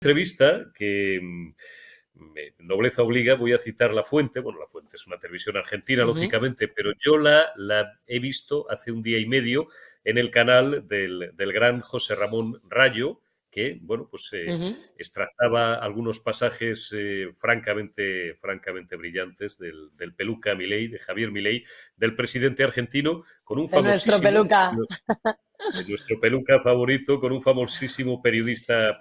entrevista que nobleza obliga, voy a citar la fuente. Bueno, la fuente es una televisión argentina, lógicamente, pero yo la he visto hace un día y medio en el canal del gran José Ramón Rayo, que, bueno, pues extractaba algunos pasajes francamente brillantes del Peluca Milei, de Javier Milei, del presidente argentino, con un De nuestro famosísimo, peluca. de nuestro Peluca favorito, con un famosísimo periodista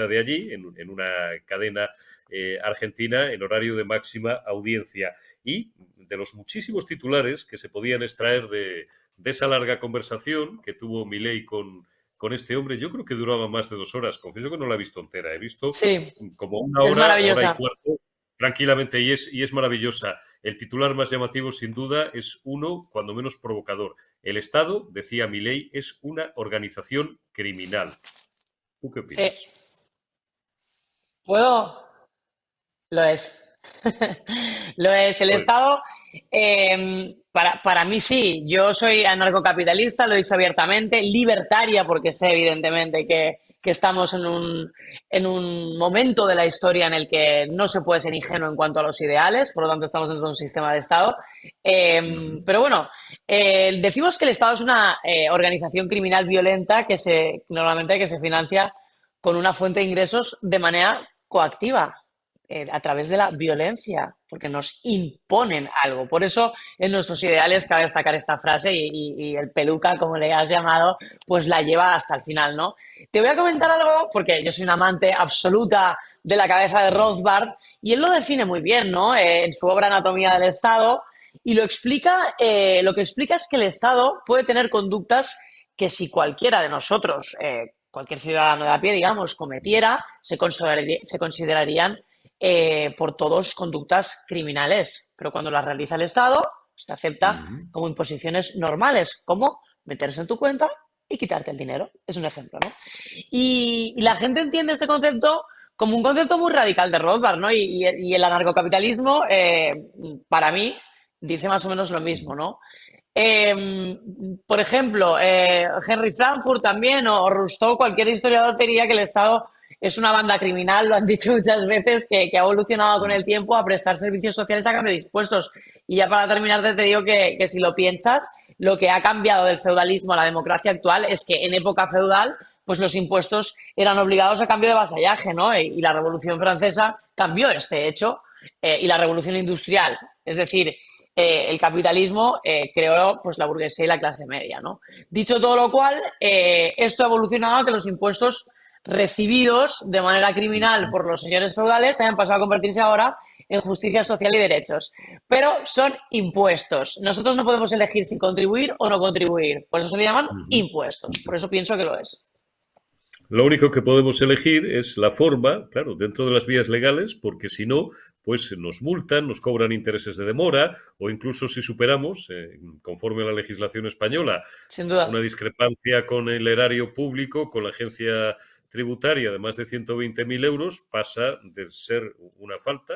de allí, en una cadena argentina, en horario de máxima audiencia. Y de los muchísimos titulares que se podían extraer de esa larga conversación que tuvo Milei con este hombre, yo creo que duraba más de 2 horas. Confieso que no la he visto entera, he visto Sí, como una es hora, hora y maravillosa. cuarto, tranquilamente, y es maravillosa. El titular más llamativo, sin duda, es uno, cuando menos provocador. El Estado, decía Milei, es una organización criminal. ¿Tú qué Eh, opinas? ¿Puedo? Lo es. Lo es. El Pues, Estado, para mí sí, yo soy anarcocapitalista, lo he dicho abiertamente, libertaria, porque sé evidentemente que estamos en un momento de la historia en el que no se puede ser ingenuo en cuanto a los ideales, por lo tanto estamos dentro de un sistema de Estado. uh-huh. Pero bueno, decimos que el Estado es una organización criminal violenta normalmente que se financia con una fuente de ingresos de manera coactiva, a través de la violencia, porque nos imponen algo. Por eso, en nuestros ideales, cabe destacar esta frase y el peluca, como le has llamado, pues la lleva hasta el final, ¿no? Te voy a comentar algo, porque yo soy una amante absoluta de la cabeza de Rothbard, y él lo define muy bien, ¿no? En su obra Anatomía del Estado, y lo que explica es que el Estado puede tener conductas que si cualquiera de nosotros, cualquier ciudadano de a pie, digamos, cometiera, se considerarían por todos conductas criminales. Pero cuando las realiza el Estado, se acepta Uh-huh. como imposiciones normales, como meterse en tu cuenta y quitarte el dinero. Es un ejemplo, ¿no? Y la gente entiende este concepto como un concepto muy radical de Rothbard, ¿no? Y el anarcocapitalismo, para mí, dice más o menos lo mismo, ¿no? Por ejemplo, Henry Frankfurt también o Rousseau, cualquier historiador te diría que el Estado es una banda criminal, lo han dicho muchas veces, que ha evolucionado con el tiempo a prestar servicios sociales a cambio de impuestos. Y ya para terminar te digo que si lo piensas, lo que ha cambiado del feudalismo a la democracia actual es que en época feudal pues los impuestos eran obligados a cambio de vasallaje, ¿no? Y la Revolución Francesa cambió este hecho, y la Revolución Industrial. Es decir, el capitalismo creó pues la burguesía y la clase media, ¿no? Dicho todo lo cual, esto ha evolucionado a que los impuestos recibidos de manera criminal por los señores feudales hayan pasado a convertirse ahora en justicia social y derechos. Pero son impuestos. Nosotros no podemos elegir si contribuir o no contribuir. Por eso se le llaman Uh-huh. impuestos. Por eso pienso que lo es. Lo único que podemos elegir es la forma, claro, dentro de las vías legales, porque si no, pues nos multan, nos cobran intereses de demora, o incluso si superamos, conforme a la legislación española, Sin duda. una discrepancia con el erario público, con la agencia tributaria de más de 120.000 euros, pasa de ser una falta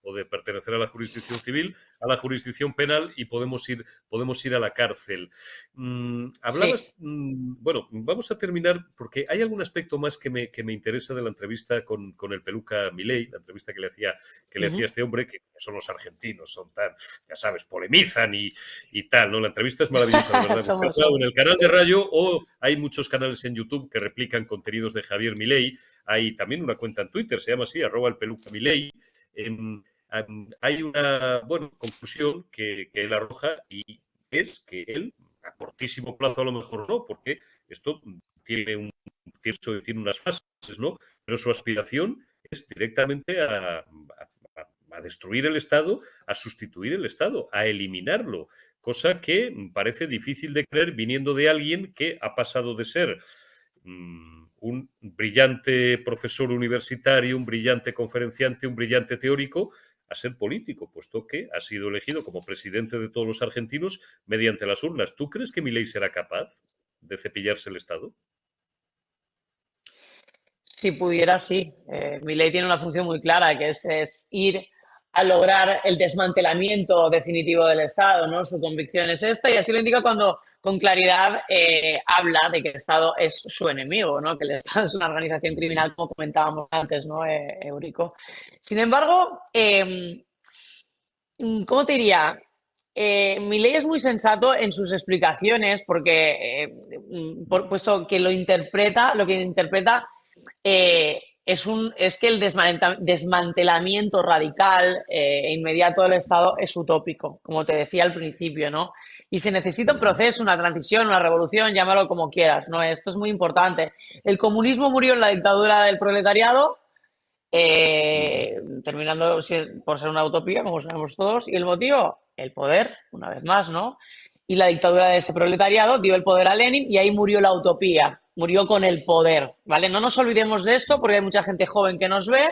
o de pertenecer a la jurisdicción civil a la jurisdicción penal y podemos ir a la cárcel. Sí. Hablabas, bueno, vamos a terminar porque hay algún aspecto más que me interesa de la entrevista con el Peluca Milei, la entrevista que le hacía este hombre, que son los argentinos, son tan, ya sabes, polemizan y tal, ¿no? La entrevista es maravillosa, de verdad. Somos, Buscadla en el somos. canal de Rayo o hay muchos canales en YouTube que replican contenidos de Javier Milei. Hay también una cuenta en Twitter, se llama así, @elpelucamilei. Hay una, bueno, conclusión que él arroja y es que él, a cortísimo plazo a lo mejor no, porque esto tiene unas fases, ¿no? Pero su aspiración es directamente a destruir el Estado, a sustituir el Estado, a eliminarlo, cosa que parece difícil de creer viniendo de alguien que ha pasado de ser un brillante profesor universitario, un brillante conferenciante, un brillante teórico, a ser político, puesto que ha sido elegido como presidente de todos los argentinos mediante las urnas. ¿Tú crees que Milei será capaz de cepillarse el Estado? Si pudiera, sí. Mi ley tiene una función muy clara, que es ir a lograr el desmantelamiento definitivo del Estado, ¿no? Su convicción es esta y así lo indica cuando con claridad habla de que el Estado es su enemigo, ¿no? Que el Estado es una organización criminal, como comentábamos antes, ¿no, Eurico? Sin embargo, ¿cómo te diría? Milei es muy sensato en sus explicaciones porque, puesto que lo que interpreta es que el desmantelamiento radical e inmediato del Estado es utópico, como te decía al principio, ¿no? Y se necesita un proceso, una transición, una revolución, llámalo como quieras, ¿no? Esto es muy importante. El comunismo murió en la dictadura del proletariado, terminando por ser una utopía, como sabemos todos, y el motivo, el poder, una vez más, ¿no? Y la dictadura de ese proletariado dio el poder a Lenin y ahí murió la utopía, murió con el poder, ¿vale? No nos olvidemos de esto porque hay mucha gente joven que nos ve,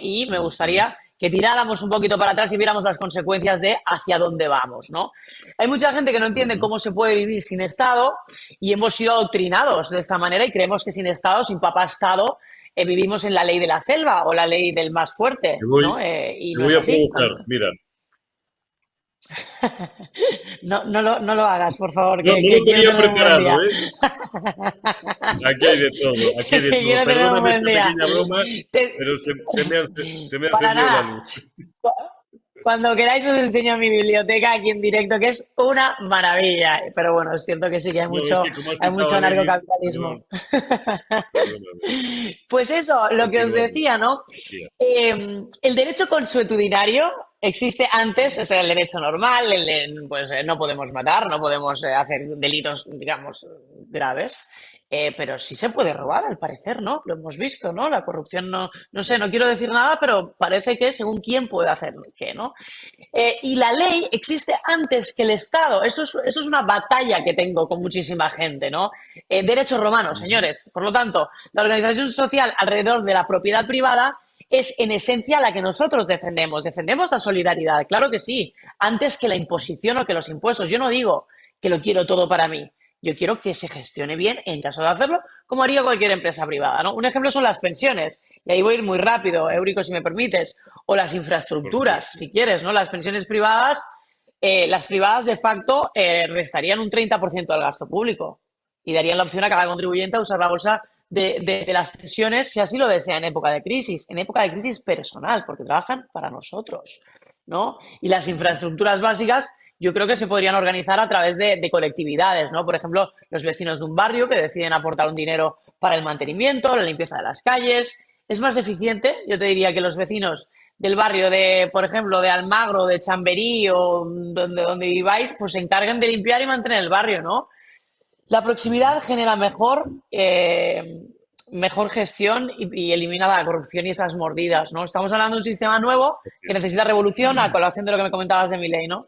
y me gustaría que tiráramos un poquito para atrás y viéramos las consecuencias de hacia dónde vamos, ¿no? Hay mucha gente que no entiende cómo se puede vivir sin Estado y hemos sido adoctrinados de esta manera y creemos que sin Estado, sin papá Estado, vivimos en la ley de la selva o la ley del más Te fuerte, voy, ¿no? Y te no voy es a así. provocar, mira. No lo hagas, por favor, No, no que lo quiero tenía tener un buen preparado, día. ¿eh? Aquí hay de todo, aquí hay de Que todo. quiero tener un Perdóname buen esta día. pequeña broma, Te- pero se me ha para encendido la nada. luz. Cu- Cuando queráis os enseño mi biblioteca aquí en directo, que es una maravilla. Pero bueno, es cierto que sí que No, es que como has hay citado mucho a Lenin, anarcocapitalismo. perdón, perdóname, Pues eso, lo que os continuamos. decía, ¿no? Decía. El derecho consuetudinario existe antes, es el derecho normal, pues no podemos matar, no podemos hacer delitos, digamos, graves, pero sí se puede robar, al parecer, ¿no? Lo hemos visto, ¿no? La corrupción no sé, no quiero decir nada, pero parece que según quién puede hacer qué, ¿no? Y la ley existe antes que el Estado. Eso es una batalla que tengo con muchísima gente, ¿no? Derechos romanos, Ujú. señores. Por lo tanto, la organización social alrededor de la propiedad privada es en esencia la que nosotros defendemos. Defendemos la solidaridad, claro que sí, antes que la imposición o que los impuestos. Yo no digo que lo quiero todo para mí. Yo quiero que se gestione bien en caso de hacerlo, como haría cualquier empresa privada, ¿no? Un ejemplo son las pensiones, y ahí voy a ir muy rápido, Eurico, si me permites, o las Por infraestructuras, supuesto. si quieres, ¿no? Las privadas de facto restarían un 30% del gasto público y darían la opción a cada contribuyente a usar la bolsa de las pensiones si así lo desea en época de crisis personal, porque trabajan para nosotros, ¿no? Y las infraestructuras básicas yo creo que se podrían organizar a través de colectividades, ¿no? Por ejemplo, los vecinos de un barrio que deciden aportar un dinero para el mantenimiento, la limpieza de las calles. Es más eficiente, yo te diría, que los vecinos del barrio de, por ejemplo, de Almagro, de Chamberí o donde viváis, pues se encarguen de limpiar y mantener el barrio, ¿no? La Ujú. proximidad genera mejor gestión y elimina la corrupción y esas mordidas, ¿no? Estamos hablando de un sistema nuevo que necesita revolución a colación de lo que me comentabas de mi ley, ¿no?